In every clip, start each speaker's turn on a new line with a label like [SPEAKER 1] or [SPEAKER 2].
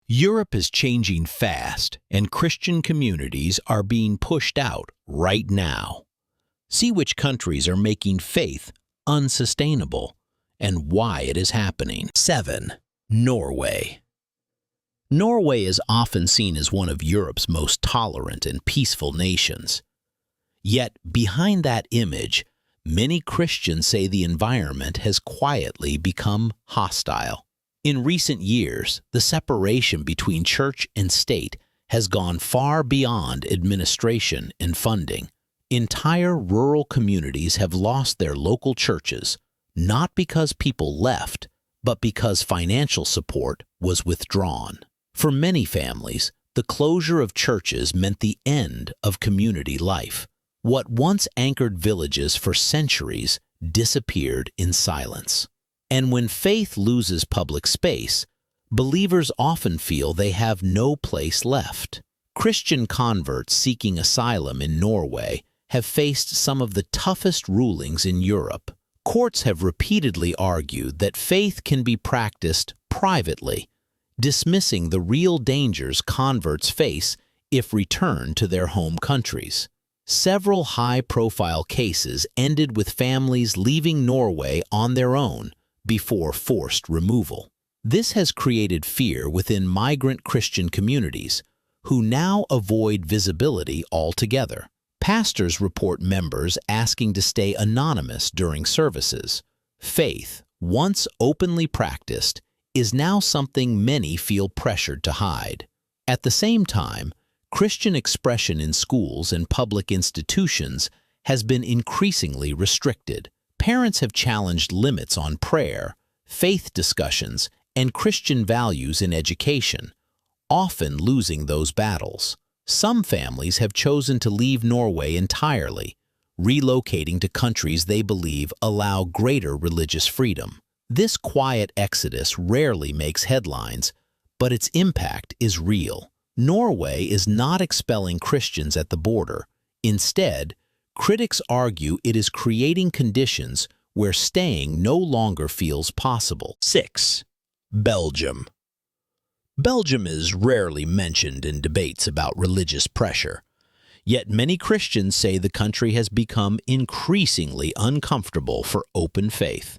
[SPEAKER 1] Europe is changing fast, and Christian communities are being pushed out right now. See which countries are making faith unsustainable and why it is happening. 7. Norway. Norway is often seen as one of Europe's most tolerant and peaceful nations. Yet, behind that image, many Christians say the environment has quietly become hostile. In recent years, the separation between church and state has gone far beyond administration and funding. Entire rural communities have lost their local churches, not because people left, but because financial support was withdrawn. For many families, the closure of churches meant the end of community life. What once anchored villages for centuries disappeared in silence. And when faith loses public space, believers often feel they have no place left. Christian converts seeking asylum in Norway have faced some of the toughest rulings in Europe. Courts have repeatedly argued that faith can be practiced privately, dismissing the real dangers converts face if returned to their home countries. Several high-profile cases ended with families leaving Norway on their own before forced removal. This has created fear within migrant Christian communities, who now avoid visibility altogether. Pastors report members asking to stay anonymous during services. Faith, once openly practiced, is now something many feel pressured to hide. At the same time, Christian expression in schools and public institutions has been increasingly restricted. Parents have challenged limits on prayer, faith discussions, and Christian values in education, often losing those battles. Some families have chosen to leave Norway entirely, relocating to countries they believe allow greater religious freedom. This quiet exodus rarely makes headlines, but its impact is real. Norway is not expelling Christians at the border. Instead, critics argue it is creating conditions where staying no longer feels possible. 6. Belgium. Belgium is rarely mentioned in debates about religious pressure, yet many Christians say the country has become increasingly uncomfortable for open faith.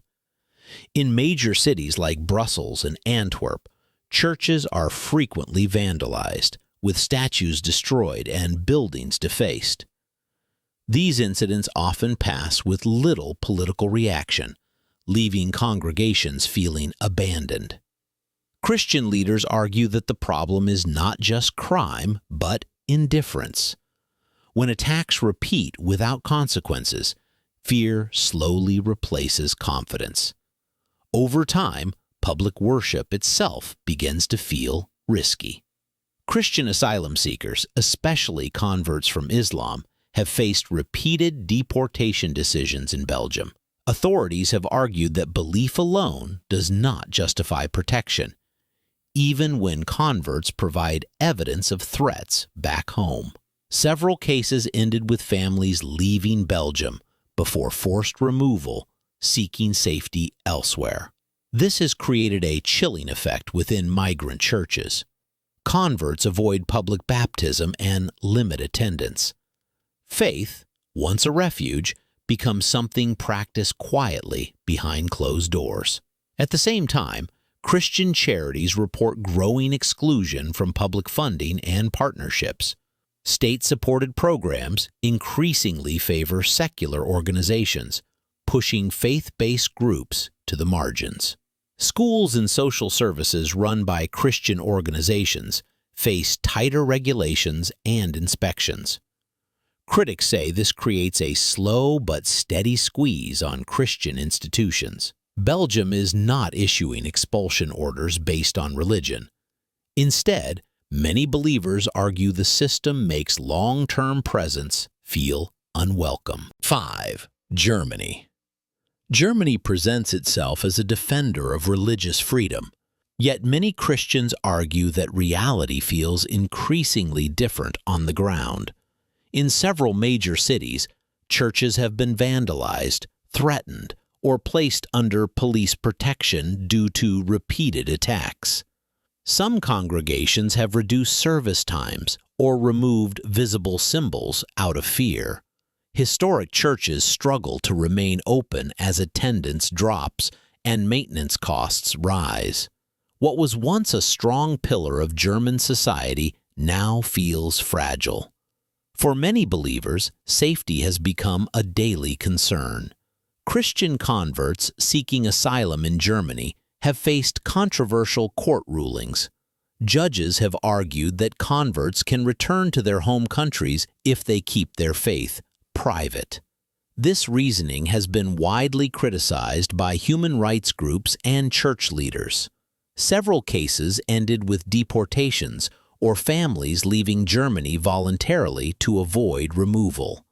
[SPEAKER 1] In major cities like Brussels and Antwerp, churches are frequently vandalized, with statues destroyed and buildings defaced. These incidents often pass with little political reaction, leaving congregations feeling abandoned. Christian leaders argue that the problem is not just crime, but indifference. When attacks repeat without consequences, fear slowly replaces confidence. Over time, public worship itself begins to feel risky. Christian asylum seekers, especially converts from Islam, have faced repeated deportation decisions in Belgium. Authorities have argued that belief alone does not justify protection, even when converts provide evidence of threats back home. Several cases ended with families leaving Belgium before forced removal, seeking safety elsewhere. This has created a chilling effect within migrant churches. Converts avoid public baptism and limit attendance. Faith, once a refuge, becomes something practiced quietly behind closed doors. At the same time, Christian charities report growing exclusion from public funding and partnerships. State-supported programs increasingly favor secular organizations, pushing faith-based groups to the margins. Schools and social services run by Christian organizations face tighter regulations and inspections. Critics say this creates a slow but steady squeeze on Christian institutions. Belgium is not issuing expulsion orders based on religion. Instead, many believers argue the system makes long-term presence feel unwelcome. 5. Germany. Germany presents itself as a defender of religious freedom, yet many Christians argue that reality feels increasingly different on the ground. In several major cities, churches have been vandalized, threatened, or placed under police protection due to repeated attacks. Some congregations have reduced service times or removed visible symbols out of fear. Historic churches struggle to remain open as attendance drops and maintenance costs rise. What was once a strong pillar of German society now feels fragile. For many believers, safety has become a daily concern. Christian converts seeking asylum in Germany have faced controversial court rulings. Judges have argued that converts can return to their home countries if they keep their faith private. This reasoning has been widely criticized by human rights groups and church leaders. Several cases ended with deportations or families leaving Germany voluntarily to avoid removal.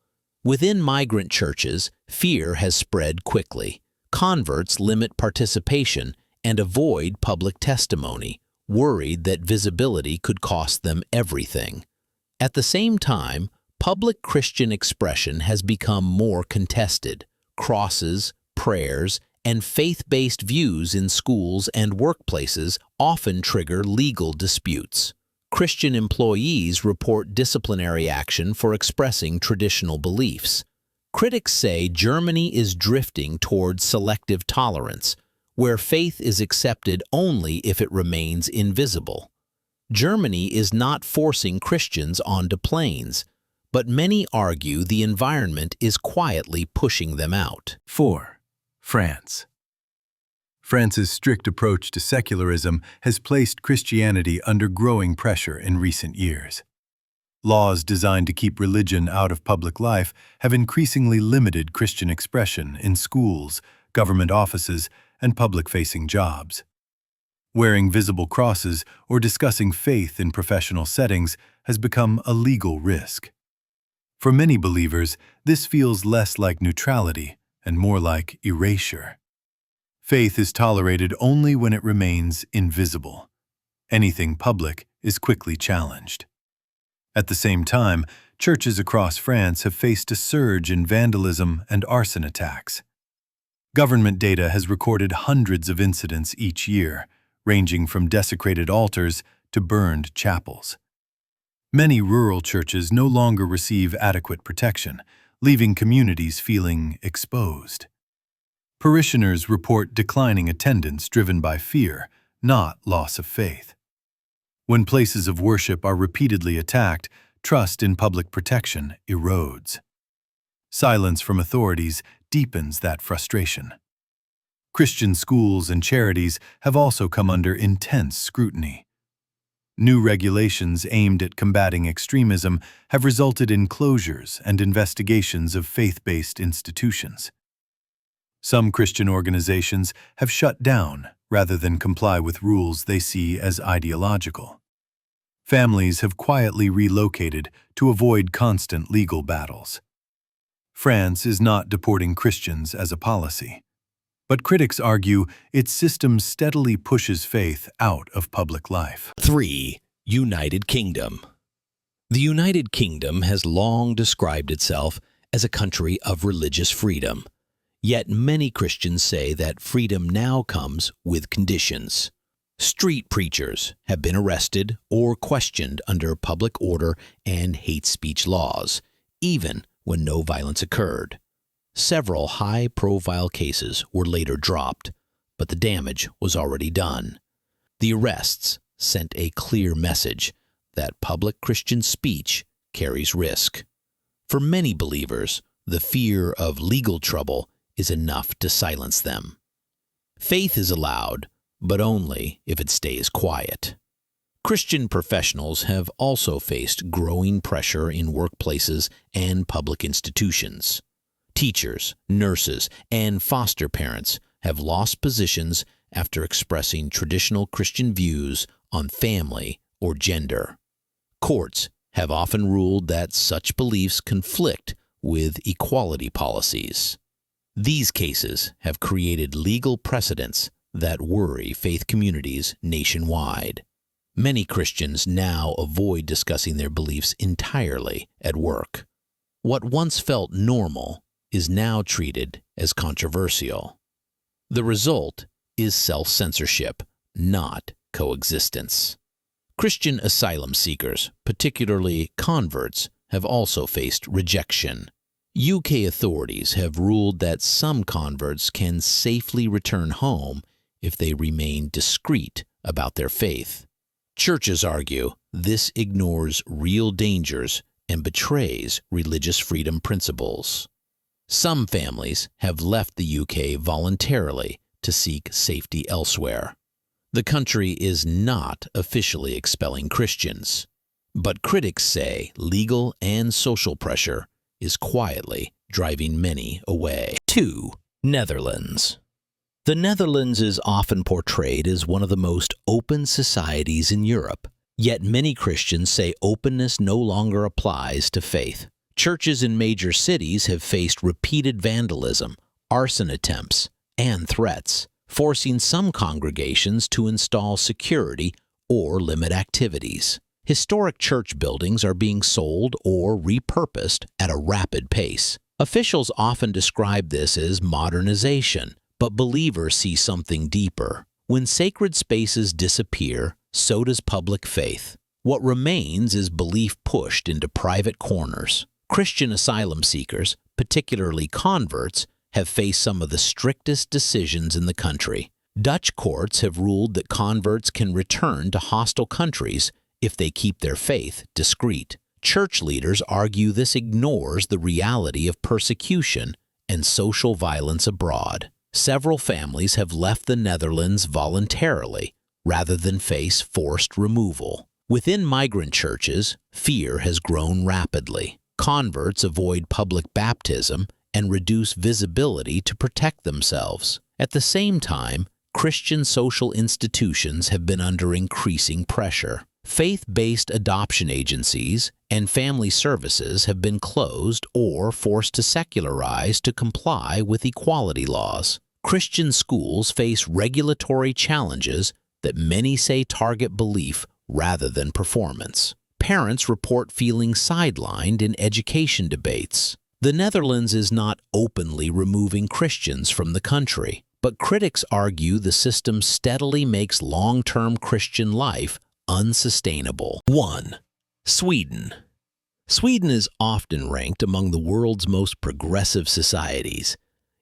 [SPEAKER 1] Within migrant churches, fear has spread quickly. Converts limit participation and avoid public testimony, worried that visibility could cost them everything. At the same time, public Christian expression has become more contested. Crosses, prayers, and faith-based views in schools and workplaces often trigger legal disputes. Christian employees report disciplinary action for expressing traditional beliefs. Critics say Germany is drifting towards selective tolerance, where faith is accepted only if it remains invisible. Germany is not forcing Christians onto planes, but many argue the environment is quietly pushing them out.
[SPEAKER 2] 4. France. France's strict approach to secularism has placed Christianity under growing pressure in recent years. Laws designed to keep religion out of public life have increasingly limited Christian expression in schools, government offices, and public-facing jobs. Wearing visible crosses or discussing faith in professional settings has become a legal risk. For many believers, this feels less like neutrality and more like erasure. Faith is tolerated only when it remains invisible. Anything public is quickly challenged. At the same time, churches across France have faced a surge in vandalism and arson attacks. Government data has recorded hundreds of incidents each year, ranging from desecrated altars to burned chapels. Many rural churches no longer receive adequate protection, leaving communities feeling exposed. Parishioners report declining attendance driven by fear, not loss of faith. When places of worship are repeatedly attacked, trust in public protection erodes. Silence from authorities deepens that frustration. Christian schools and charities have also come under intense scrutiny. New regulations aimed at combating extremism have resulted in closures and investigations of faith-based institutions. Some Christian organizations have shut down rather than comply with rules they see as ideological. Families have quietly relocated to avoid constant legal battles. France is not deporting Christians as a policy, but critics argue its system steadily pushes faith out of public life.
[SPEAKER 1] 3. United Kingdom. The United Kingdom has long described itself as a country of religious freedom. Yet many Christians say that freedom now comes with conditions. Street preachers have been arrested or questioned under public order and hate speech laws, even when no violence occurred. Several high-profile cases were later dropped, but the damage was already done. The arrests sent a clear message that public Christian speech carries risk. For many believers, the fear of legal trouble is enough to silence them. Faith is allowed, but only if it stays quiet. Christian professionals have also faced growing pressure in workplaces and public institutions. Teachers, nurses, and foster parents have lost positions after expressing traditional Christian views on family or gender. Courts have often ruled that such beliefs conflict with equality policies. These cases have created legal precedents that worry faith communities nationwide. Many Christians now avoid discussing their beliefs entirely at work. What once felt normal is now treated as controversial. The result is self-censorship, not coexistence. Christian asylum seekers, particularly converts, have also faced rejection. UK authorities have ruled that some converts can safely return home if they remain discreet about their faith. Churches argue this ignores real dangers and betrays religious freedom principles. Some families have left the UK voluntarily to seek safety elsewhere. The country is not officially expelling Christians, but critics say legal and social pressure is quietly driving many away. 2. Netherlands. The Netherlands is often portrayed as one of the most open societies in Europe, yet many Christians say openness no longer applies to faith. Churches in major cities have faced repeated vandalism, arson attempts, and threats, forcing some congregations to install security or limit activities. Historic church buildings are being sold or repurposed at a rapid pace. Officials often describe this as modernization, but believers see something deeper. When sacred spaces disappear, so does public faith. What remains is belief pushed into private corners. Christian asylum seekers, particularly converts, have faced some of the strictest decisions in the country. Dutch courts have ruled that converts can return to hostile countries if they keep their faith discreet. Church leaders argue this ignores the reality of persecution and social violence abroad. Several families have left the Netherlands voluntarily rather than face forced removal. Within migrant churches, fear has grown rapidly. Converts avoid public baptism and reduce visibility to protect themselves. At the same time, Christian social institutions have been under increasing pressure. Faith-based adoption agencies and family services have been closed or forced to secularize to comply with equality laws. Christian schools face regulatory challenges that many say target belief rather than performance. Parents report feeling sidelined in education debates. The Netherlands is not openly removing Christians from the country, but critics argue the system steadily makes long-term Christian life unsustainable. 1. Sweden. Sweden is often ranked among the world's most progressive societies,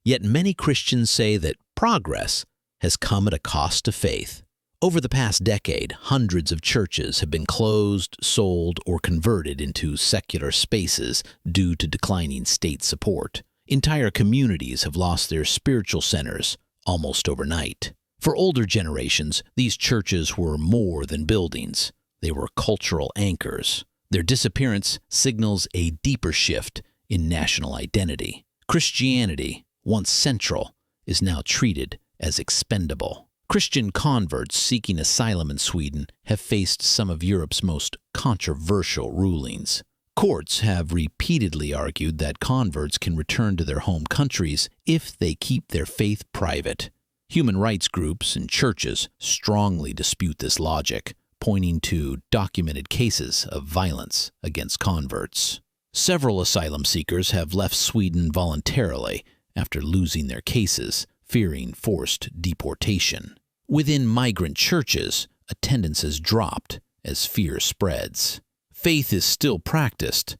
[SPEAKER 1] yet many Christians say that progress has come at a cost to faith. Over the past decade, hundreds of churches have been closed, sold, or converted into secular spaces due to declining state support. Entire communities have lost their spiritual centers almost overnight. For older generations, these churches were more than buildings. They were cultural anchors. Their disappearance signals a deeper shift in national identity. Christianity, once central, is now treated as expendable. Christian converts seeking asylum in Sweden have faced some of Europe's most controversial rulings. Courts have repeatedly argued that converts can return to their home countries if they keep their faith private. Human rights groups and churches strongly dispute this logic, pointing to documented cases of violence against converts. Several asylum seekers have left Sweden voluntarily after losing their cases, fearing forced deportation. Within migrant churches, attendance has dropped as fear spreads. Faith is still practiced,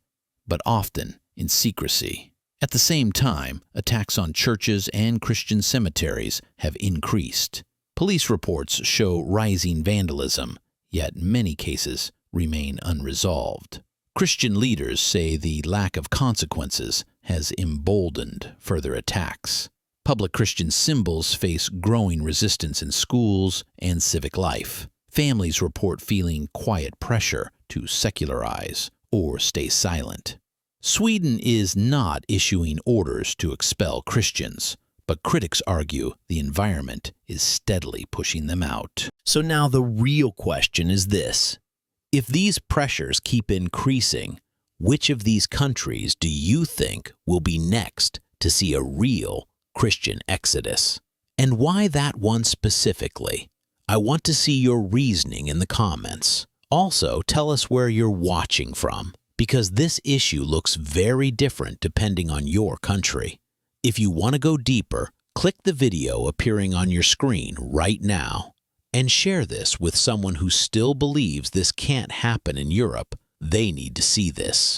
[SPEAKER 1] but often in secrecy. At the same time, attacks on churches and Christian cemeteries have increased. Police reports show rising vandalism, yet many cases remain unresolved. Christian leaders say the lack of consequences has emboldened further attacks. Public Christian symbols face growing resistance in schools and civic life. Families report feeling quiet pressure to secularize or stay silent. Sweden is not issuing orders to expel Christians, but critics argue the environment is steadily pushing them out. So now the real question is this: if these pressures keep increasing, which of these countries do you think will be next to see a real Christian exodus? And why that one specifically? I want to see your reasoning in the comments. Also, tell us where you're watching from, because this issue looks very different depending on your country. If you want to go deeper, click the video appearing on your screen right now. And share this with someone who still believes this can't happen in Europe. They need to see this.